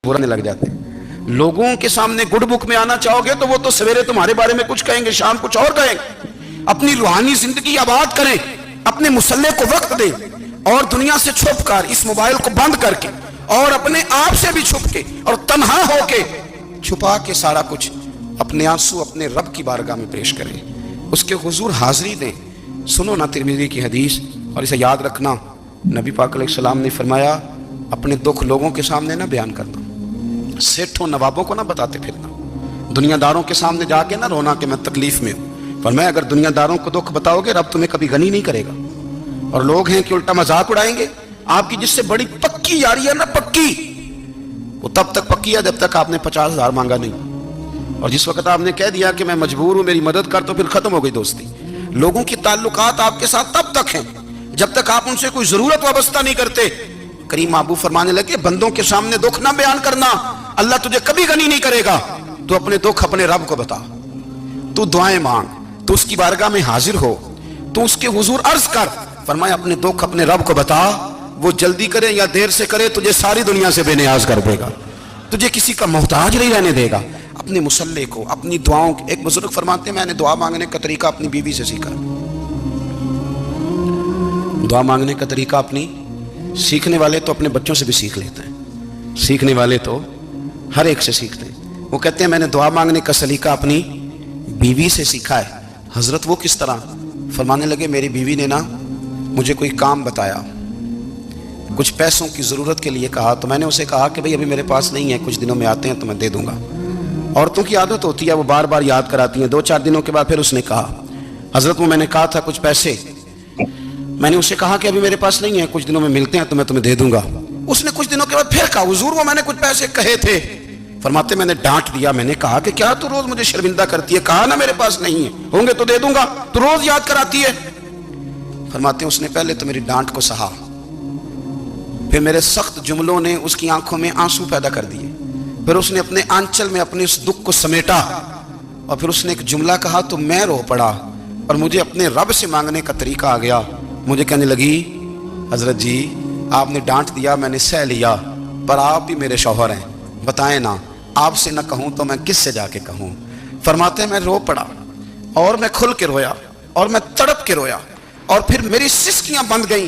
बुराने लग जाते हैं। लोगों के सामने गुड बुक में आना चाहोगे तो वो तो सवेरे तुम्हारे बारे में कुछ कहेंगे, शाम कुछ और कहेंगे। अपनी रूहानी जिंदगी आबाद करें, अपने मुसल्ले को वक्त दें और दुनिया से छुप कर, इस मोबाइल को बंद करके और अपने आप से भी छुप के और तन्हा होके छुपा के सारा कुछ अपने आंसू अपने रब की बारगाह में पेश करें, उसके हुजूर हाजिरी दें। सुनो ना तिरमिज़ी की हदीस और इसे याद रखना। नबी पाक अलैहिस्सलाम ने फरमाया, अपने दुख लोगों के सामने ना बयान करना, सेठों नवाबों को ना बताते फिरना, दुनियादारों के सामने जाके ना रोना कि मैं तकलीफ में हूँ। फरमाया अगर दुनियादारों को दुख बताओगे रब तुम्हें कभी गनी नहीं करेगा। और लोग हैं कि उल्टा मजाक उड़ाएंगे आपकी, जिससे बड़ी पक्की यारी है ना, पक्की, वो तब तक पक्की है जब तक आपने 50,000 मांगा नहीं। और जिस वक्त आपने कह दिया कि मैं मजबूर हूं मेरी मदद कर, तो फिर खत्म हो गई दोस्ती। लोगों की ताल्लुकात आपके साथ तब तक हैं जब तक आप उनसे कोई जरूरत वाबस्ता नहीं करते। करीम महबूब फरमाने लगे, बंदों के सामने दुख ना बयान करना, अल्लाह तुझे कभी गनी नहीं करेगा। तू अपने दुख अपने रब को बता, तू दुआएं मांग, तू उसकी बारगाह में हाजिर हो, तू उसके हुजूर अर्ज कर। फरमाया अपने दुख अपने रब को बता, वो जल्दी करे या देर से करे तुझे सारी दुनिया से बेनियाज कर देगा, तुझे किसी का मोहताज नहीं रहने देगा। अपने मुसल्ले को, अपनी दुआओं, एक बुजुर्ग फरमाते हैं मैंने दुआ मांगने का तरीका अपनी बीवी से सीखा। दुआ मांगने का तरीका अपनी, सीखने वाले तो अपने बच्चों से भी सीख लेते हैं, सीखने वाले तो हर एक से सीखते हैं। वो कहते हैं मैंने दुआ मांगने का सलीका अपनी बीवी से सीखा है। हजरत वो किस तरह? फरमाने लगे मेरी बीवी ने ना मुझे कोई काम बताया, कुछ पैसों की ज़रूरत के लिए कहा, तो मैंने उसे कहा कि भाई अभी मेरे पास नहीं है, कुछ दिनों में आते हैं तो मैं दे दूंगा। औरतों की आदत होती है वो बार बार याद कराती हैं। 2-4 दिनों के बाद फिर उसने कहा हजरत वो मैंने कहा था कुछ पैसे, मैंने उसे कहा कि अभी मेरे पास नहीं है, कुछ दिनों में मिलते हैं तो मैं तुम्हें दे दूंगा। उसने कुछ दिनों के बाद फिर कहा हुजूर वो मैंने कुछ पैसे कहे थे। फरमाते मैंने डांट दिया, मैंने कहा कि क्या तू रोज मुझे शर्मिंदा करती है, कहा ना मेरे पास नहीं है, होंगे तो दे दूंगा, तू रोज याद कराती है। फरमाते उसने पहले तो मेरी डांट को सहा, फिर मेरे सख्त जुमलों ने उसकी आंखों में आंसू पैदा कर दिए, फिर उसने अपने आंचल में अपने उस दुख को समेटा और फिर उसने एक जुमला कहा तो मैं रो पड़ा और मुझे अपने रब से मांगने का तरीका आ गया। मुझे कहने लगी हजरत जी आपने डांट दिया मैंने सह लिया, पर आप भी मेरे शौहर हैं, बताएं ना आपसे ना कहूं तो मैं किससे जाके कहूं। फरमाते हैं मैं रो पड़ा और मैं खुल के रोया और मैं तड़प के रोया और फिर मेरी सिसकियां बंद गईं।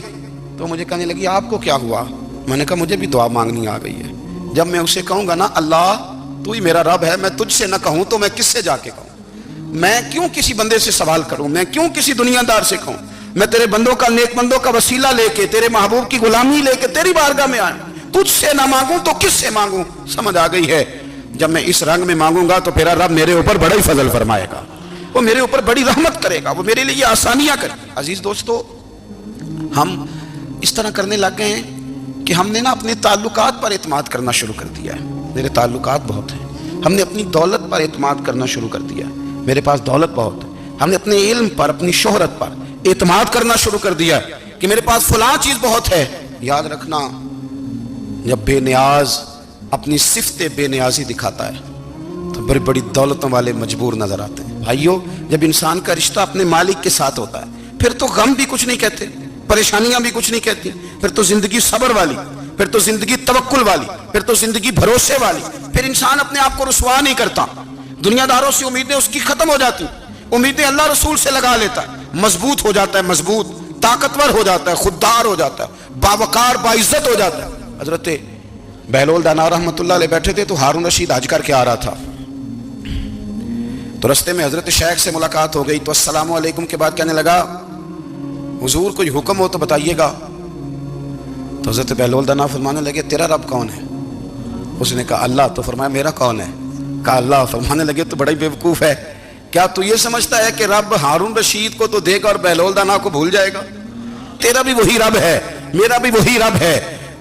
तो मुझे कहने लगी आपको क्या हुआ? मैंने कहा मुझे भी दुआ मांगनी आ गई है। जब मैं उसे कहूंगा ना अल्लाह तू ही मेरा रब है, मैं तुझसे ना कहूं तो मैं किससे जाके कहूं? मैं क्यों किसी बंदे से सवाल करूं? मैं क्यों किसी दुनियादार से कहूं? मैं तेरे बंदों का, नेक बंदों का वसीला लेके, तेरे महबूब की गुलामी लेके तेरी बारगाह में आया, तुझसे ना मांगूं तो किससे मांगूं? समझ आ गई है। जब मैं इस रंग में मांगूंगा तो फिर रब मेरे ऊपर बड़ा ही फजल फरमाएगा, वो मेरे ऊपर बड़ी रहमत करेगा, वो मेरे लिए आसानियां करे। अजीज दोस्तों हम इस तरह करने लग गए हैं कि हमने ना अपने ताल्लुकात पर एतमाद करना शुरू कर दिया है। मेरे ताल्लुकात बहुत हैं। हमने अपनी दौलत पर एतमाद करना शुरू कर दिया है, मेरे पास दौलत बहुत है। हमने अपने इल्म पर, अपनी शोहरत पर एतमाद करना शुरू कर दिया कि मेरे पास फलां चीज बहुत है। याद रखना जब बेनियाज अपनी सिफ्ते बेनियाजी दिखाता है तो बड़ी बड़ी दौलतों वाले मजबूर नजर आते हैं। भाइयों जब इंसान का रिश्ता अपने मालिक के साथ होता है फिर तो गम भी कुछ नहीं कहते, परेशानियां भी कुछ नहीं कहती, फिर तो जिंदगी सब्र वाली, फिर तो जिंदगी तवक्कुल वाली, फिर तो जिंदगी भरोसे वाली। फिर इंसान अपने आप को रुसवा नहीं करता, दुनियादारों से उम्मीदें उसकी खत्म हो जाती, उम्मीदें अल्लाह रसूल से लगा लेता है, मजबूत हो जाता है, मजबूत ताकतवर हो जाता है, खुददार हो जाता है, बावकार बाइज्जत हो जाता है। हजरत बहलोल दाना रहमतुल्लाह अलैह बैठे थे तो हारून रशीद हज करके आ रहा था, तो रस्ते में हजरत शेख से मुलाकात हो गई। तो अस्सलामु अलैकुम के बाद कहने लगा हुजूर कोई हुक्म हो तो बताइएगा। तो हजरत बहलोल दाना फरमाने लगे तेरा रब कौन है? उसने कहा अल्लाह। तो फरमाया मेरा कौन है? कहा अल्लाह। फरमाने लगे तो बड़ा ही बेवकूफ है, क्या तू ये समझता है कि रब हारून रशीद को तो देगा और बहलोल दाना को भूल जाएगा? तेरा भी वही रब है, मेरा भी वही रब है।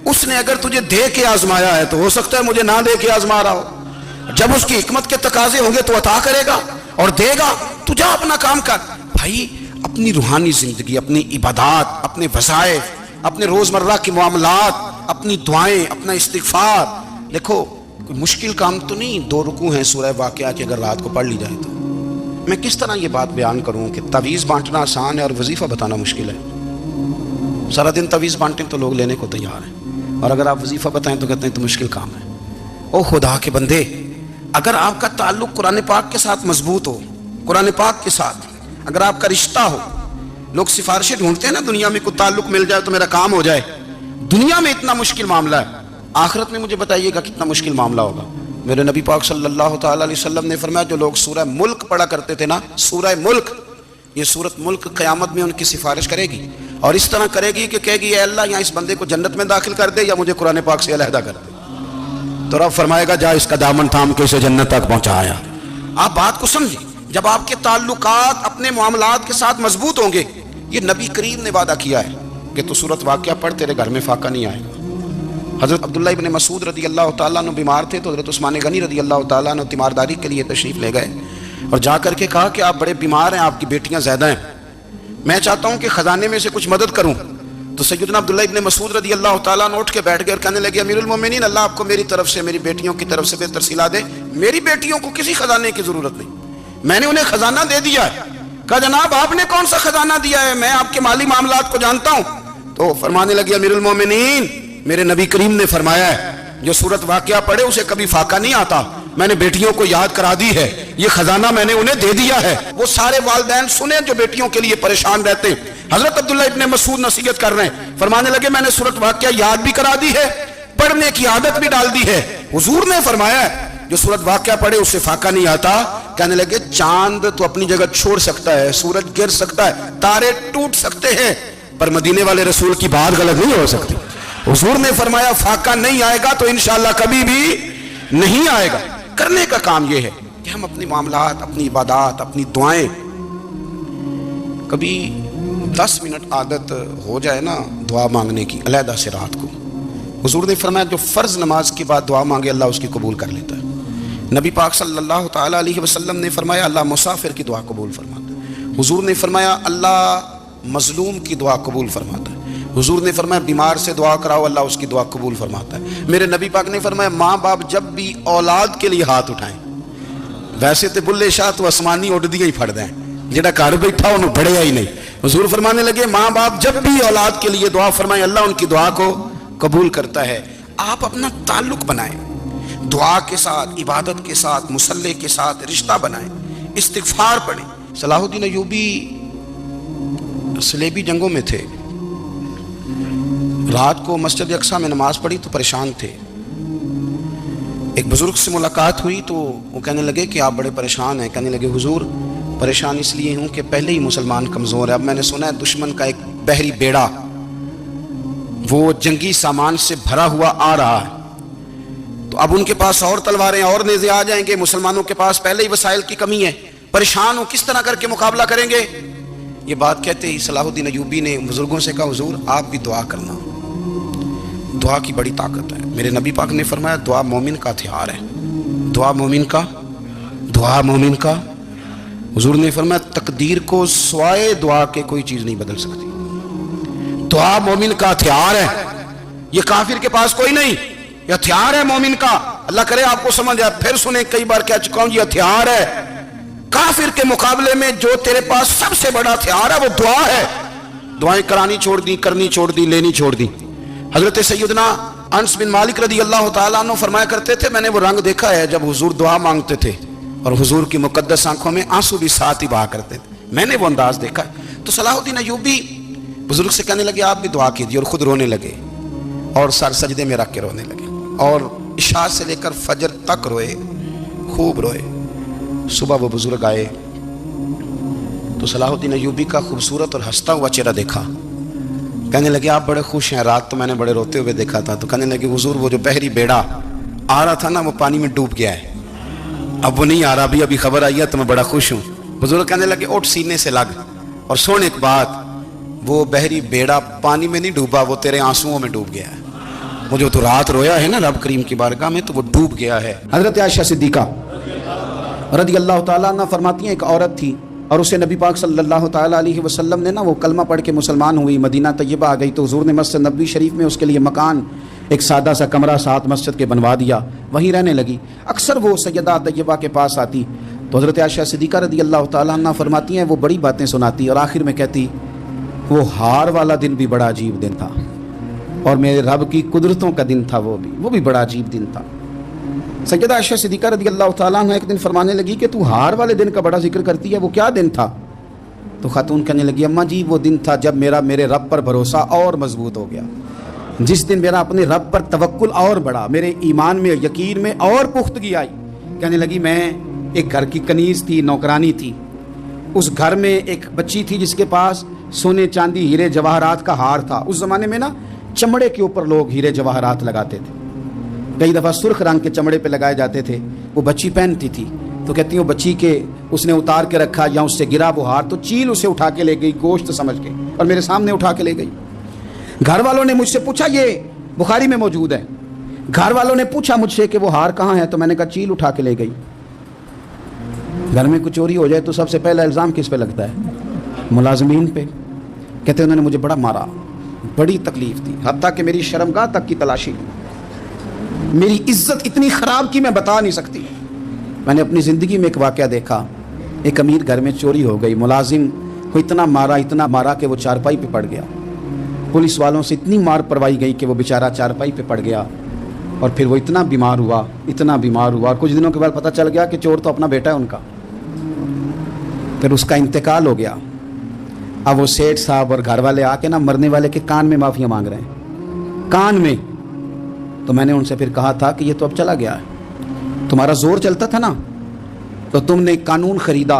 उसने अगर तुझे दे के आजमाया है तो हो सकता है मुझे ना दे के आजमा रहा हो। जब उसकी हिकमत के तकाजे होंगे तो अता करेगा और देगा। तू जा अपना काम कर। भाई अपनी रूहानी जिंदगी, अपनी इबादत, अपने वज़ाइफ, अपने रोजमर्रा के मामलात, अपनी दुआएं, अपना इस्तिग़फ़ार, देखो कोई मुश्किल काम तो नहीं। 2 रुकू हैं सूरह वाक़िया की, अगर रात को पढ़ ली जाए तो। मैं किस तरह ये बात बयान करूं कि तवीज़ बांटना आसान है और वजीफा बताना मुश्किल है। सारा दिन तवीज़ बांटें तो लोग लेने को तैयार हैं, और अगर आप वजीफा बताएं तो कहते हैं तो मुश्किल काम है। ओ खुदा के बंदे, अगर आपका ताल्लुक कुरान पाक के साथ मजबूत हो, कुरान पाक के साथ अगर आपका रिश्ता हो, लोग सिफारिशें ढूंढते हैं ना दुनिया में, कोई ताल्लुक मिल जाए तो मेरा काम हो जाए। दुनिया में इतना मुश्किल मामला है, आखिरत में मुझे बताइएगा कितना मुश्किल मामला होगा। मेरे नबी पाक सल्लल्लाहु ताला अलैहि वसल्लम ने फरमाया, जो लोग सूरह मुल्क पढ़ा करते थे ना, सूरह मुल्क, ये सूरत मुल्क क़यामत में उनकी सिफारिश करेगी और इस तरह करेगी कि कहेगी, ए अल्लाह यहाँ इस बंदे को जन्नत में दाखिल कर दे या मुझे कुरान पाक से अलहदा कर दे। तो रब फरमाएगा, जा इसका दामन थाम के इसे जन्नत तक पहुंचाया। आप बात को समझिए, जब आपके ताल्लुकात अपने मामलात के साथ मजबूत होंगे, ये नबी करीम ने वादा किया है कि तू सूरत वाक़या पढ़, तेरे घर में फाका नहीं आएगा। हज़रत अब्दुल्लाह इब्न मसूद रदी अल्लाह तआला अन्हु बीमार थे, तो हज़रत उस्मान गनी रदी अल्लाह तआला अन्हु तीमारदारी के लिए तशरीफ़ ले गए और जा करके कहा कि आप बड़े बीमार हैं, आपकी बेटियां ज़्यादा हैं, मैं चाहता हूं कि ख़जाने में से कुछ मदद करूं। तो सैयदना अब्दुल्लाह इब्न मसूद रदी अल्लाह तआला अन्हु उठ के बैठ गए और कहने लगे, अमीरुल मोमिनीन, अल्लाह आपको मेरी तरफ से, मेरी बेटियों की तरफ से बेहतर सिला दे, मेरी बेटियों को किसी खजाने की ज़रूरत नहीं, मैंने उन्हें खजाना दे दिया है। कहा, जनाब आपने कौन सा खजाना दिया है, मैं आपके माली मामलात को जानता हूं। तो फरमाने लगे, अमीरुल मोमिनीन, मेरे नबी करीम ने फरमाया है, जो सूरत वाक़या पढ़े उसे कभी फाका नहीं आता, मैंने बेटियों को याद करा दी है, ये खजाना मैंने उन्हें दे दिया है। वो सारे वालिदैन सुने जो बेटियों के लिए परेशान रहते। हजरत अब्दुल्लाह इब्न मसूद नसीहत कर रहे हैं, फरमाने लगे, मैंने सूरत वाक़या याद भी करा दी है, पढ़ने की आदत भी डाल दी है। हुजूर ने फरमाया है, जो सूरत वाक़या पढ़े उससे फाका नहीं आता। कहने लगे, चांद तो अपनी जगह छोड़ सकता है, सूरज गिर सकता है, तारे टूट सकते हैं, पर मदीने वाले रसूल की बात गलत नहीं हो सकती। हुजूर ने फरमाया, फाका नहीं आएगा तो इंशाअल्लाह कभी भी नहीं आएगा। करने का काम यह है कि हम अपनी मामलात, अपनी इबादत, अपनी दुआएं, कभी 10 मिनट आदत हो जाए ना दुआ मांगने की अलहदा से रात को। हुजूर ने फरमाया, जो फ़र्ज नमाज के बाद दुआ मांगे अल्लाह उसकी कबूल कर लेता है। नबी पाक सल्लल्लाहु ताला अलैहि वसल्लम ने फरमाया, अल्लाह मुसाफिर की दुआ कबूल फरमाता है। हुजूर ने फरमाया, अल्लाह मजलूम की दुआ कबूल फरमाता है। हुजूर ने फरमाया, बीमार से दुआ कराओ अल्लाह उसकी दुआ कबूल फरमाता है। मेरे नबी पाक ने फरमाया, माँ बाप जब भी औलाद के लिए हाथ उठाएं, वैसे तो बुल्ले शाह तो आसमानी उड़ दिया ही फड़ दें, जेड़ा घर बैठा उन्हें बढ़िया ही नहीं। हुजूर फरमाने लगे, माँ बाप जब भी औलाद के लिए दुआ फरमाएं अल्लाह उनकी दुआ को कबूल करता है। आप अपना ताल्लुक बनाएं, दुआ के साथ, इबादत के साथ, मुसल्ले के साथ रिश्ता बनाएं, इस्तिगफार पढ़ें। सलाहुद्दीन अय्यूबी सलेबी जंगों में थे, रात को मस्जिद अक्सा में नमाज पढ़ी तो परेशान थे। एक बुजुर्ग से मुलाकात हुई तो वो कहने लगे कि आप बड़े परेशान हैं। कहने लगे, हुजूर परेशान इसलिए हूँ कि पहले ही मुसलमान कमज़ोर है, अब मैंने सुना है दुश्मन का एक बहरी बेड़ा वो जंगी सामान से भरा हुआ आ रहा है, तो अब उनके पास और तलवारें और नेज़े आ जाएंगे, मुसलमानों के पास पहले ही वसाइल की कमी है, परेशान हो, किस तरह करके मुकाबला करेंगे। ये बात कहते ही सलाहुद्दीन अय्यूबी ने बुजुर्गों से कहा, हुजूर आप भी दुआ करना, दुआ की बड़ी ताकत है। मेरे नबी पाक ने फरमाया, दुआ मोमिन का हथियार है, दुआ मोमिन का, दुआ मोमिन का। हुजूर ने फरमाया, तकदीर को सिवाय दुआ के कोई चीज नहीं बदल सकती, दुआ मोमिन का हथियार है, ये काफिर के पास कोई नहीं, ये हथियार है मोमिन का। अल्लाह करे आपको समझ आए। फिर सुने, कई बार कह चुका हूं, ये हथियार है। काफिर के मुकाबले में जो तेरे पास सबसे बड़ा हथियार है वो दुआ है। दुआएं करानी छोड़ दी, करनी छोड़ दी, लेनी छोड़ दी। हजरत सैयदना अनस बिन मालिक रदी अल्लाह तआला अन्हु फरमाया करते थे, मैंने वो रंग देखा है जब हुजूर दुआ मांगते थे और हुजूर की मुकद्दस आंखों में आंसू भी साथ ही बहा करते थे, मैंने वो अंदाज देखा। तो सलाहुद्दीन अय्यूबी बुजुर्ग से कहने लगे, आप भी दुआ कीजिए, और खुद रोने लगे और सर सजदे में रख के रोने लगे और इशा से लेकर फजर तक रोए, खूब रोए। सुबह वो बुजुर्ग आए तो सलाहुद्दीन अय्यूबी का खूबसूरत और हंसता हुआ चेहरा देखा। कहने लगे, आप बड़े खुश हैं, रात तो मैंने बड़े रोते हुए देखा था। तो कहने लगे, हुजूर वो जो बहरी बेड़ा आ रहा था ना वो पानी में डूब गया है, अब वो नहीं आ रहा, अभी खबर आई है तो मैं बड़ा खुश हूँ। बुजुर्ग कहने लगे, उठ सीने से लग और सुन एक बात, वो बहरी बेड़ा पानी में नहीं डूबा, वो तेरे आंसुओं में डूब गया है। वो जो तो रात रोया है ना रब करीम की बारगाह में, तो वो डूब गया है। हजरत आयशा सिद्दीका रदी अल्लाह तआला अन्हा फरमाती हैं, एक औरत थी और उसे नबी पाक सल्लल्लाहु ताला अलैहि वसल्लम ने ना वो कलमा पढ़ के मुसलमान हुई, मदीना तैयबा आ गई, तो हुजूर ने मस्जिद नबवी शरीफ में उसके लिए मकान, एक सादा सा कमरा साथ मस्जिद के बनवा दिया, वहीं रहने लगी। अक्सर वो सैयदा तैयबा के पास आती तो हज़रत आयशा सिद्दीक़ा रदी अल्लाह ताला अन्हा फरमाती हैं, वो बड़ी बातें सुनाती और आखिर में कहती, वो हार वाला दिन भी बड़ा अजीब दिन था और मेरे रब की कुदरतों का दिन था, वो भी बड़ा अजीब दिन था। سیدہ عائشہ صدیقہ رضی اللہ تعالیٰ عنہ ایک دن فرمانے لگی کہ تو ہار والے دن کا بڑا ذکر کرتی ہے، وہ کیا دن تھا؟ تو خاتون کہنے لگی اماں جی وہ دن تھا جب میرے رب پر بھروسہ اور مضبوط ہو گیا، جس دن میرا اپنے رب پر توکل اور بڑھا، میرے ایمان میں یقین میں اور پختگی آئی۔ کہنے لگی میں ایک گھر کی کنیز تھی، نوکرانی تھی، اس گھر میں ایک بچی تھی جس کے پاس سونے چاندی ہیرے جواہرات کا ہار تھا۔ اس زمانے میں نا چمڑے کے اوپر لوگ ہیرے جواہرات لگاتے تھے، کئی دفعہ سرخ رنگ کے چمڑے پہ لگائے جاتے تھے، وہ بچی پہنتی تھی۔ تو کہتی ہوں بچی کے اس نے اتار کے رکھا یا اس سے گرا وہ ہار، تو چیل اسے اٹھا کے لے گئی گوشت سمجھ کے، اور میرے سامنے اٹھا کے لے گئی۔ گھر والوں نے مجھ سے پوچھا، یہ بخاری میں موجود ہے، گھر والوں نے پوچھا مجھ سے کہ وہ ہار کہاں ہے، تو میں نے کہا چیل اٹھا کے لے گئی۔ گھر میں کچھ چوری ہو جائے تو سب سے پہلا الزام کس پہ لگتا ہے؟ ملازمین پہ۔ کہتے ہیں انہوں نے مجھے بڑا مارا، بڑی تکلیف دی، حتیٰ کہ میری شرمگاہ تک کی تلاشی لی، میری عزت اتنی خراب کی میں بتا نہیں سکتی۔ میں نے اپنی زندگی میں ایک واقعہ دیکھا، ایک امیر گھر میں چوری ہو گئی، ملازم کو اتنا مارا کہ وہ چارپائی پہ پڑ گیا، پولیس والوں سے اتنی مار پروائی گئی کہ وہ بیچارہ چارپائی پہ پڑ گیا، اور پھر وہ اتنا بیمار ہوا، اور کچھ دنوں کے بعد پتہ چل گیا کہ چور تو اپنا بیٹا ہے ان کا، پھر اس کا انتقال ہو گیا۔ اب وہ سیٹھ صاحب اور گھر والے آ کے نا مرنے والے کے کان میں معافیاں مانگ رہے ہیں، کان میں۔ تو میں نے ان سے پھر کہا تھا کہ یہ تو اب چلا گیا ہے، تمہارا زور چلتا تھا نا، تو تم نے قانون خریدا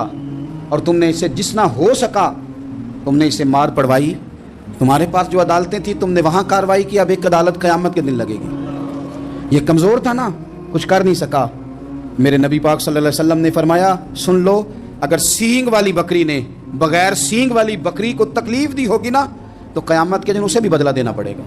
اور تم نے اسے جتنا ہو سکا تم نے اسے مار پڑوائی، تمہارے پاس جو عدالتیں تھیں تم نے وہاں کارروائی کی، اب ایک عدالت قیامت کے دن لگے گی۔ یہ کمزور تھا نا، کچھ کر نہیں سکا۔ میرے نبی پاک صلی اللہ علیہ وسلم نے فرمایا سن لو، اگر سینگ والی بکری نے بغیر سینگ والی بکری کو تکلیف دی ہوگی نا تو قیامت کے دن اسے بھی بدلہ دینا پڑے گا،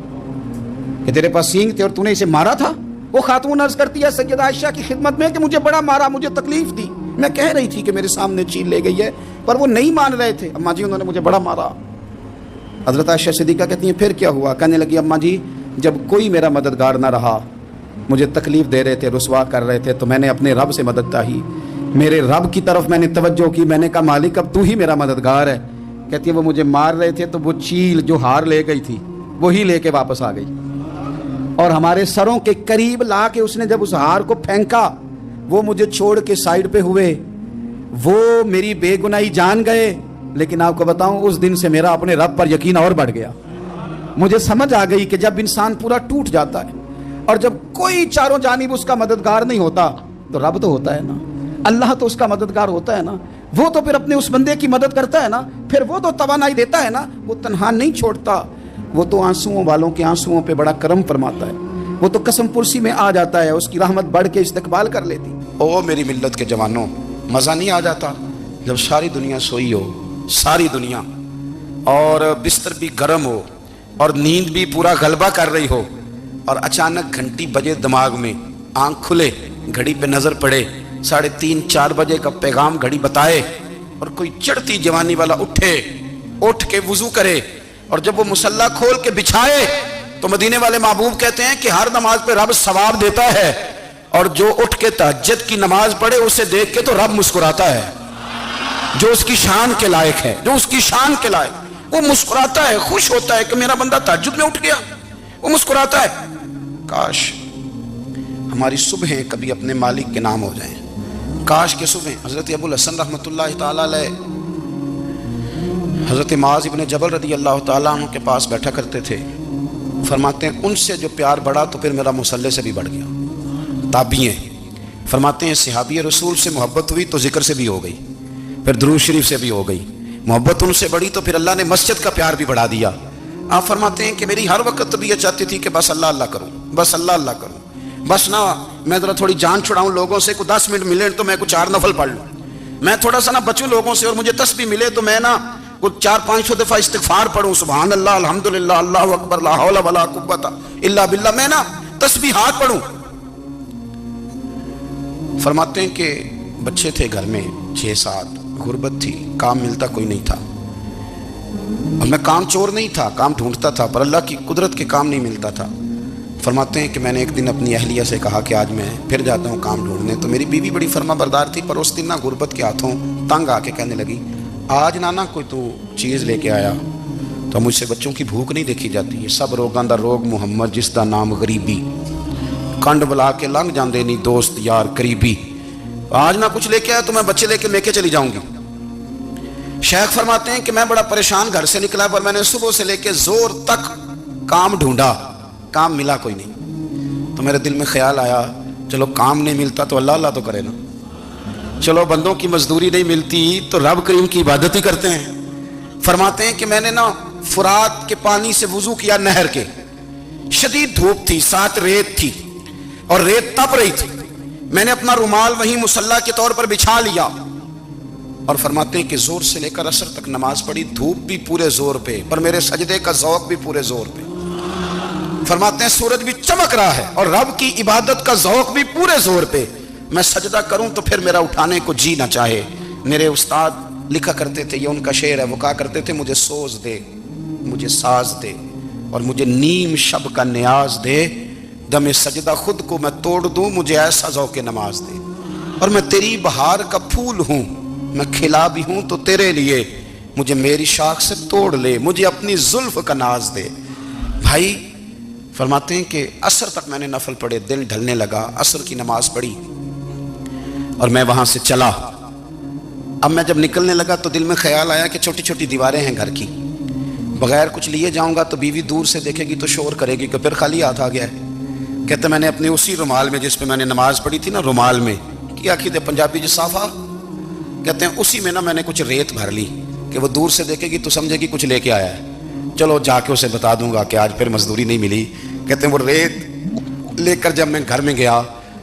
کہ تیرے پاس سینگ تھے اور تو نے اسے مارا تھا۔ وہ خاتون عرض کرتی ہے سیدہ عائشہ کی خدمت میں کہ مجھے بڑا مارا، مجھے تکلیف دی، میں کہہ رہی تھی کہ میرے سامنے چیل لے گئی ہے پر وہ نہیں مان رہے تھے، اماں جی انہوں نے مجھے بڑا مارا۔ حضرت عائشہ صدیقہ کہتی ہیں پھر کیا ہوا؟ کہنے لگی اماں جی جب کوئی میرا مددگار نہ رہا، مجھے تکلیف دے رہے تھے، رسوا کر رہے تھے، تو میں نے اپنے رب سے مدد چاہی، میرے رب کی طرف میں نے توجہ کی، میں نے کہا مالک اب تو ہی میرا مددگار ہے۔ کہتی ہے وہ مجھے مار رہے تھے تو وہ چیل جو ہار لے گئی تھی وہی لے کے واپس آ گئی، اور ہمارے سروں کے قریب لا کے اس نے جب اس ہار کو پھینکا، وہ مجھے چھوڑ کے سائیڈ پہ ہوئے، وہ میری بے گناہی جان گئے، لیکن آپ کو بتاؤں اس دن سے میرا اپنے رب پر یقین اور بڑھ گیا۔ مجھے سمجھ آ گئی کہ جب انسان پورا ٹوٹ جاتا ہے اور جب کوئی چاروں جانب اس کا مددگار نہیں ہوتا تو رب تو ہوتا ہے نا، اللہ تو اس کا مددگار ہوتا ہے نا، وہ تو پھر اپنے اس بندے کی مدد کرتا ہے نا، پھر وہ تو توانائی دیتا ہے نا، وہ تنہا نہیں چھوڑتا، وہ تو آنسوؤں والوں کے آنسوؤں پہ بڑا کرم فرماتا ہے، وہ تو قسم پرسی میں آ جاتا ہے، اس کی رحمت بڑھ کے استقبال کر لیتی۔ او میری ملت کے جوانوں، مزہ نہیں آ جاتا جب ساری دنیا سوئی ہو، ساری دنیا، اور بستر بھی گرم ہو اور نیند بھی پورا غلبہ کر رہی ہو، اور اچانک گھنٹی بجے دماغ میں، آنکھ کھلے، گھڑی پہ نظر پڑے، 3:30 4 بجے کا پیغام گھڑی بتائے، اور کوئی چڑھتی جوانی والا اٹھ کے وضو کرے، اور جب وہ مصلی کھول کے بچھائے تو مدینے والے محبوب کہتے ہیں کہ ہر نماز پہ رب ثواب دیتا ہے، اور جو اٹھ کے تہجد کی نماز پڑھے اسے دیکھ کے تو رب مسکراتا ہے، جو اس کی شان کے لائق ہے، جو اس کی شان کے لائق، وہ مسکراتا ہے، خوش ہوتا ہے کہ میرا بندہ تہجد میں اٹھ گیا، وہ مسکراتا ہے۔ کاش ہماری صبحیں کبھی اپنے مالک کے نام ہو جائیں، کاش کے صبح۔ حضرت ابو الحسن رحمۃ اللہ تعالیٰ علیہ حضرت معاذ ابن جبل رضی اللہ تعالیٰ عنہ کے پاس بیٹھا کرتے تھے، فرماتے ہیں ان سے جو پیار بڑھا تو پھر میرا مصلی سے بھی بڑھ گیا۔ تابعی ہیں، فرماتے ہیں صحابی رسول سے محبت ہوئی تو ذکر سے بھی ہو گئی، پھر درود شریف سے بھی ہو گئی، محبت ان سے بڑھی تو پھر اللہ نے مسجد کا پیار بھی بڑھا دیا۔ آپ فرماتے ہیں کہ میری ہر وقت طبیعت چاہتی تھی کہ بس اللہ اللہ کروں، بس اللہ اللہ کروں، بس نہ میں ذرا تھوڑی جان چھڑاؤں لوگوں سے، کوئی 10 منٹ ملے تو میں کچھ 4 نفل پڑھ لوں، میں تھوڑا سا نہ بچوں لوگوں سے، اور مجھے تسبیح ملے تو میں نہ کچھ 400-500 دفعہ استغفار پڑھوں، سبحان اللہ، الحمدللہ، اللہ اکبر، لا حول ولا قوت الا باللہ، میں نہ تسبیحات پڑھوں۔ فرماتے ہیں کہ بچے تھے گھر میں 6-7، غربت تھی، کام ملتا کوئی نہیں تھا، اور میں کام چور نہیں تھا، کام ڈھونڈتا تھا، پر اللہ کی قدرت کے کام نہیں ملتا تھا۔ فرماتے ہیں کہ میں نے ایک دن اپنی اہلیہ سے کہا کہ آج میں پھر جاتا ہوں کام ڈھونڈنے، تو میری بیوی بڑی فرما بردار تھی، پر اس دن نہ غربت کے ہاتھوں تنگ آ کے کہنے لگی آج نانا کوئی تو چیز لے کے آیا، تو مجھ سے بچوں کی بھوک نہیں دیکھی جاتی ہے، سب روگاں دا روگ محمد جس دا نام غریبی، कंड बुला के लंघ जाते नहीं दोस्त यार करीबी, आज ना कुछ लेके आया तो मैं बच्चे लेके मेके चली जाऊंगी। शेख फरमाते हैं कि मैं बड़ा परेशान घर से निकला, पर मैंने सुबह से लेके जोर तक काम ढूंढा, काम मिला कोई नहीं। तो मेरे दिल में ख्याल आया चलो काम नहीं मिलता तो अल्लाह अल्लाह तो करे ना, चलो बंदों की मजदूरी नहीं मिलती तो रब करीम की इबादत ही करते हैं। फरमाते हैं कि मैंने ना फुरात के पानी से वुजू किया, नहर के, शदीद धूप थी, साथ रेत थी और रेत तप रही थी। मैंने अपना रुमाल वहीं मुसल्ला के तौर पर बिछा लिया और फरमाते हैं कि जोर से लेकर असर तक नमाज पढ़ी, धूप भी पूरे जोर पे पर मेरे सजदे का ज़ौक़ भी पूरे जोर पे। फरमाते हैं सूरज भी चमक रहा है और रब की इबादत का ज़ौक़ भी पूरे जोर पे। मैं सजदा करूं तो फिर मेरा उठाने को जी ना चाहे। मेरे उस्ताद लिखा करते थे, ये उनका शेर है, वो कहा करते थे मुझे सोज दे, मुझे साज दे और मुझे नीम शब का न्याज दे, दमे सजदा खुद को मैं तोड़ दूं, मुझे ऐसा ज़ौक़ नमाज दे। और मैं तेरी बहार का फूल हूं, मैं खिला भी हूं तो तेरे लिए, मुझे मेरी शाख से तोड़ ले, मुझे अपनी जुल्फ का नाज दे। भाई फरमाते हैं कि असर तक मैंने नफल पढ़े, दिल ढलने लगा, असर की नमाज पढ़ी और मैं वहां से चला। अब मैं जब निकलने लगा तो दिल में ख्याल आया कि छोटी छोटी दीवारें हैं घर की, बगैर कुछ लिए जाऊंगा तो बीवी दूर से देखेगी तो शोर करेगी कि फिर खाली हाथ आ गया है। कहते मैंने अपने उसी रुमाल में जिस पे मैंने नमाज पढ़ी थी ना, रुमाल में क्या आखिर पंजाबी जसाफा कहते हैं, उसी में ना मैंने कुछ रेत भर ली कि वो दूर से देखेगी तो समझेगी कुछ लेके आया है, चलो जाके उसे बता दूंगा कि आज फिर मजदूरी नहीं मिली। कहते हैं वो रेत लेकर जब मैं घर में गया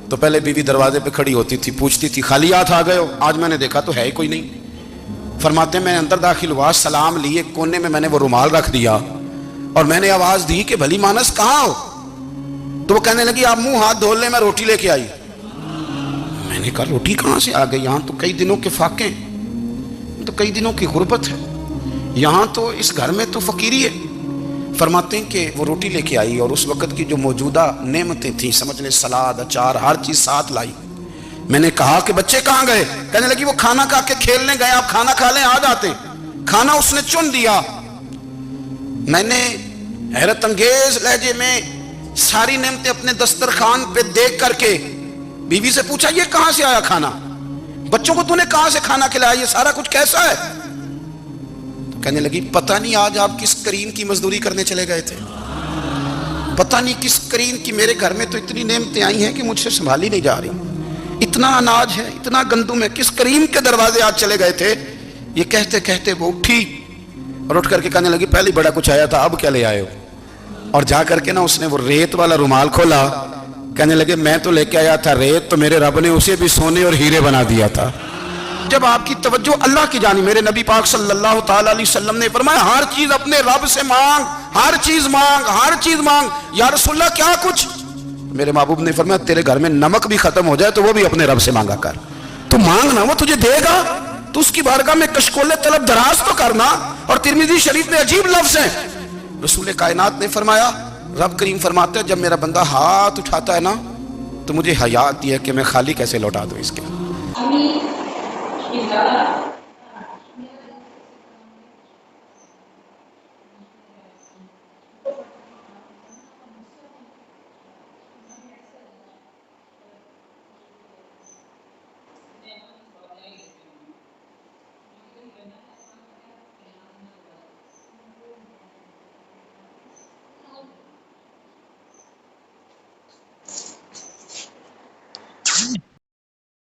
तो पहले बीवी दरवाजे पे खड़ी होती थी, पूछती थी खाली हाथ आ गए हो, आज मैंने देखा तो है ही कोई नहीं। फरमाते हैं मैं अंदर दाखिल हुआ, सलाम लिए, कोने में मैंने वो रुमाल रख दिया और मैंने आवाज दी कि भली मानस कहाँ हो। तो वो कहने लगी आप मुंह हाथ धो ले, मैं रोटी लेके आई। मैंने कहा रोटी कहाँ से आ गई, यहाँ तो कई दिनों के फाके, तो कई दिनों की गुर्बत है, यहाँ तो इस घर में तो फकीरी है। फरमाते हैं कि वो रोटी लेके आई और उस वक़्त की जो मौजूदा नेमतें थी, समझ ले सलाद अचार हर चीज़ साथ लाई। मैंने कहा कि बच्चे कहाँ गए, कहने लगी वो खाना खा के खेलने गए, आप खाना खा लें आ जाते। खाना उसने चुन दिया। मैंने हैरत अंगेज लहजे में सारी नेमतें अपने दस्तरखान पे देख करके बीवी से पूछा ये कहाँ से आया खाना, बच्चों को तूने कहाँ से खाना खिलाया, ये सारा कुछ कैसा है। तो कहने लगी पता नहीं आज आप किस करीम की मजदूरी करने चले गए थे, पता नहीं किस करीम की, मेरे घर में तो इतनी नेमतें आई हैं कि मुझसे संभाली नहीं जा रही, इतना अनाज है, इतना गंदुम है, किस करीम के दरवाजे आज चले गए थे। ये कहते कहते वो उठी और उठ करके कहने लगी पहले बड़ा कुछ आया था, अब क्या ले आए हो। और जा करके ना उसने वो रेत वाला रुमाल खोला, कहने लगे मैं तो लेके आया था रेत, तो मेरे रब ने उसे भी सोने और हीरे बना दिया था। जब आपकी तवज्जो अल्लाह की जानी, मेरे नबी पाक सल्लल्लाहु ताला अलैहि वसल्लम ने फरमाया हर चीज अपने रब से मांग, हर चीज मांग, हर चीज मांग। या रसूलल्लाह क्या कुछ, मेरे महबूब ने फरमाया तेरे घर में नमक भी खत्म हो जाए तो वो भी अपने रब से मांगा कर, तो मांगना वो तुझे देगा, तो उसकी बारगाह में कशकोले तलब दराज तो करना। और तिरमिजी शरीफ में अजीब लफ्ज है, रसूल कायनात ने फरमाया, रब करीम फरमाते हैं जब मेरा बंदा हाथ उठाता है ना तो मुझे हया आती है कि मैं खाली कैसे लौटा दूं इसके।